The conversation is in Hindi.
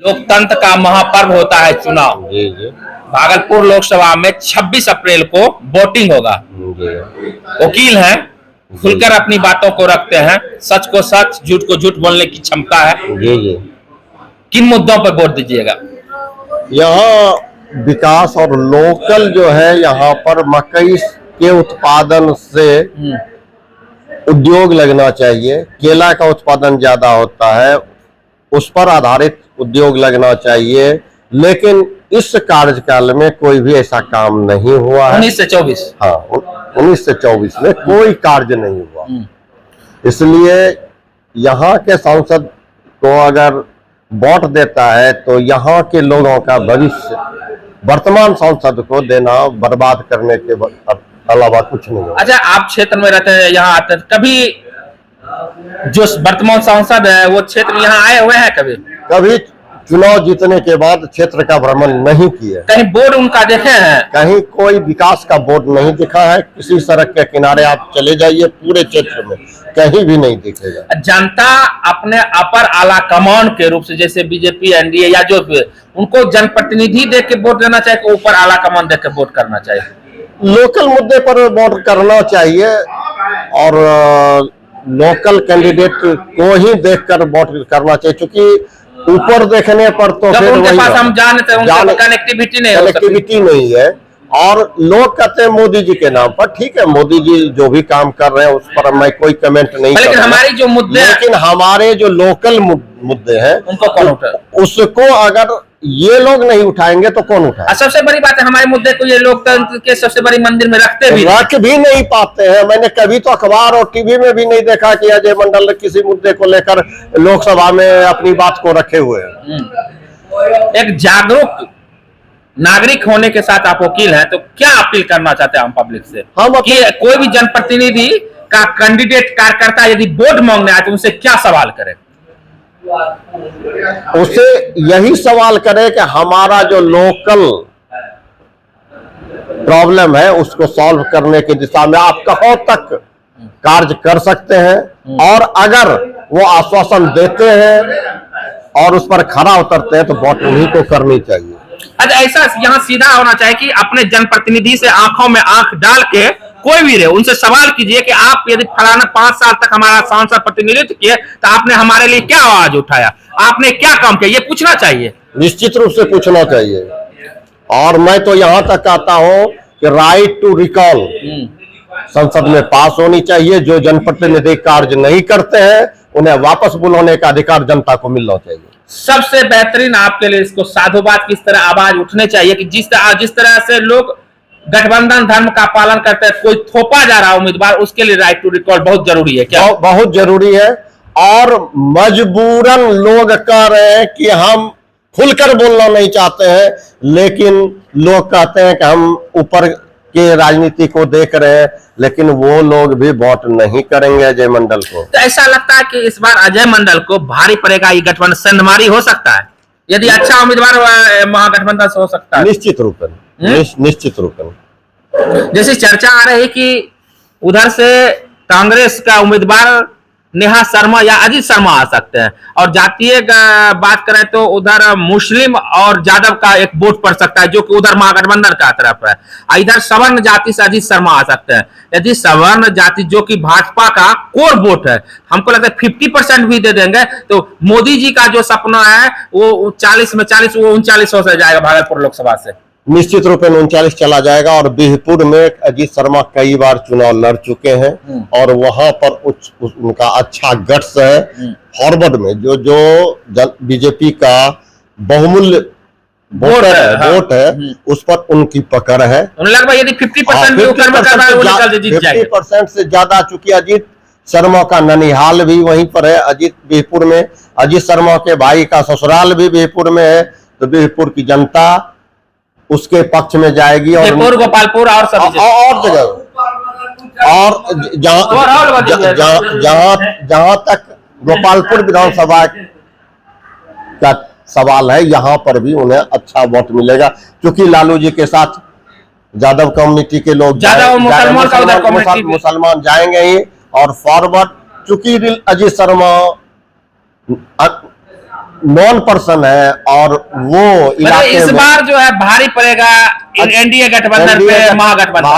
लोकतंत्र का महापर्व होता है चुनाव। जी जी भागलपुर लोकसभा में 26 अप्रैल को वोटिंग होगा। जी वकील हैं, खुलकर अपनी बातों को रखते हैं, सच को सच, झूठ को झूठ बोलने की क्षमता है। जी जी। किन मुद्दों पर वोट दीजिएगा? यहाँ विकास और लोकल जो है, यहाँ पर मकई के उत्पादन से उद्योग लगना चाहिए। केला का उत्पादन ज्यादा होता है, उस पर आधारित उद्योग लगना चाहिए। लेकिन इस कार्यकाल में कोई भी ऐसा काम नहीं हुआ है। 19 से 24। हाँ, 19 से 24 में कोई कार्य नहीं हुआ। इसलिए यहाँ के सांसद को अगर वोट देता है तो यहाँ के लोगों का भविष्य वर्तमान सांसद को देना बर्बाद करने के अलावा कुछ नहीं होगा। अच्छा, आप क्षेत्र में रहते हैं, यहाँ आते हैं, कभी जो वर्तमान सांसद है वो क्षेत्र में यहाँ आए हुए हैं? कभी चुनाव जीतने के बाद क्षेत्र का भ्रमण नहीं किए? कहीं बोर्ड उनका देखे हैं? कहीं कोई विकास का बोर्ड नहीं दिखा है। किसी सड़क के किनारे आप चले जाइए, पूरे क्षेत्र में कहीं भी नहीं दिखेगा। जनता अपने अपर आला कमान के रूप से, जैसे बीजेपी, एनडीए या जो भी, उनको जनप्रतिनिधि देख के वोट देना चाहिए, ऊपर आला कमान देख के वोट करना चाहिए? लोकल मुद्दे पर वोट करना चाहिए और लोकल कैंडिडेट को ही देखकर वोट करना चाहिए, क्योंकि ऊपर देखने पर तो फिर उनके पास हम जानते हैं कनेक्टिविटी नहीं है। और लोग कहते हैं मोदी जी के नाम पर, ठीक है, मोदी जी जो भी काम कर रहे हैं उस पर मैं कोई कमेंट नहीं कर रहा। हमारी जो मुद्दे, लेकिन हमारे जो लोकल मुद्दे हैं उनको कौन उठाए? उसको अगर ये लोग नहीं उठाएंगे तो कौन उठाए? सबसे बड़ी बात है, हमारे मुद्दे को ये लोकतंत्र के सबसे बड़ी मंदिर में रख भी नहीं पाते हैं। मैंने कभी तो अखबार और टीवी में भी नहीं देखा कि अजय मंडल ने किसी मुद्दे को लेकर लोकसभा में अपनी बात को रखे हुए हैं। एक जागरूक नागरिक होने के साथ आप वकील हैं, तो क्या अपील करना चाहते हैं हम पब्लिक से? कि कोई भी जनप्रतिनिधि का कैंडिडेट कार्यकर्ता यदि वोट मांगने आए तो उनसे क्या सवाल करें? उससे यही सवाल करें कि हमारा जो लोकल प्रॉब्लम है उसको सॉल्व करने की दिशा में आप कहाँ तक कार्य कर सकते हैं, और अगर वो आश्वासन देते हैं और उस पर खरा उतरते हैं तो वोट उन्हीं को करनी चाहिए। अच्छा, ऐसा यहाँ सीधा होना चाहिए कि अपने जनप्रतिनिधि से आंखों में आंख डाल के, कोई भी रहे, उनसे सवाल कीजिए कि आप यदि फलाना 5 साल तक हमारा सांसद प्रतिनिधित्व किए तो आपने हमारे लिए क्या आवाज उठाया, आपने क्या काम किया, ये पूछना चाहिए। निश्चित रूप से पूछना चाहिए। और मैं तो यहाँ तक कहता हूँ कि राइट टू रिकॉल संसद में पास होनी चाहिए। जो जनप्रतिनिधि कार्य नहीं करते हैं उन्हें वापस बुलाने का अधिकार जनता को मिलना चाहिए। सबसे बेहतरीन आपके लिए इसको साधुवाद किस तरह आवाज उठने चाहिए कि जिस तरह से लोग गठबंधन धर्म का पालन करते हैं, कोई थोपा जा रहा उम्मीदवार, उसके लिए राइट टू रिकॉल बहुत जरूरी है। क्या बहुत जरूरी है। और मजबूरन लोग कह रहे हैं कि हम खुलकर बोलना नहीं चाहते हैं, लेकिन लोग कहते हैं कि हम ऊपर के राजनीति को देख रहे हैं, लेकिन वो लोग भी वोट नहीं करेंगे अजय मंडल को। तो ऐसा लगता है कि इस बार अजय मंडल को भारी पड़ेगा, ये गठबंधन संधमारी हो सकता है यदि अच्छा उम्मीदवार महागठबंधन से हो सकता है। निश्चित रूप में, निश्चित रूप में। जैसी चर्चा आ रही कि उधर से कांग्रेस का उम्मीदवार नेहा शर्मा या अजीत शर्मा आ सकते हैं, और जातीय बात करें तो उधर मुस्लिम और यादव का एक वोट पड़ सकता है जो कि उधर महागठबंधन का तरफ है। इधर सवर्ण जाति से अजीत शर्मा आ सकते हैं। यदि सवर्ण जाति जो कि भाजपा का कोर वोट है, हमको लगता है 50% भी दे देंगे तो मोदी जी का जो सपना है वो 40 में 40, वो 39 हो जाएगा भागलपुर लोकसभा से। निश्चित रूप में 39 चला जाएगा। और बीहपुर में अजीत शर्मा कई बार चुनाव लड़ चुके हैं और वहां पर उनका अच्छा गट्स है। फॉरवर्ड में जो बीजेपी का बहुमूल्य वोट है उस पर उनकी पकड़ है। लगभग यदि 50% भी 50% से ज्यादा, चूंकि अजीत शर्मा का ननिहाल भी वहीं पर है, अजीत बीहपुर में। अजीत शर्मा के भाई का ससुराल भी बीहपुर में है, तो बीहपुर की जनता उसके पक्ष में जाएगी। और गोपालपुर और जगह, और जहां तक गोपालपुर विधानसभा का सवाल है, यहां पर भी उन्हें अच्छा वोट मिलेगा, क्योंकि लालू जी के साथ यादव कम्युनिटी के लोग, मुसलमान जाएंगे ही। और फॉरवर्ड, चूंकि अजीत शर्मा नॉन पर्सन है और वो मतलब इलाके इस में बार जो है भारी पड़ेगा एनडीए गठबंधन पे, महागठबंधन।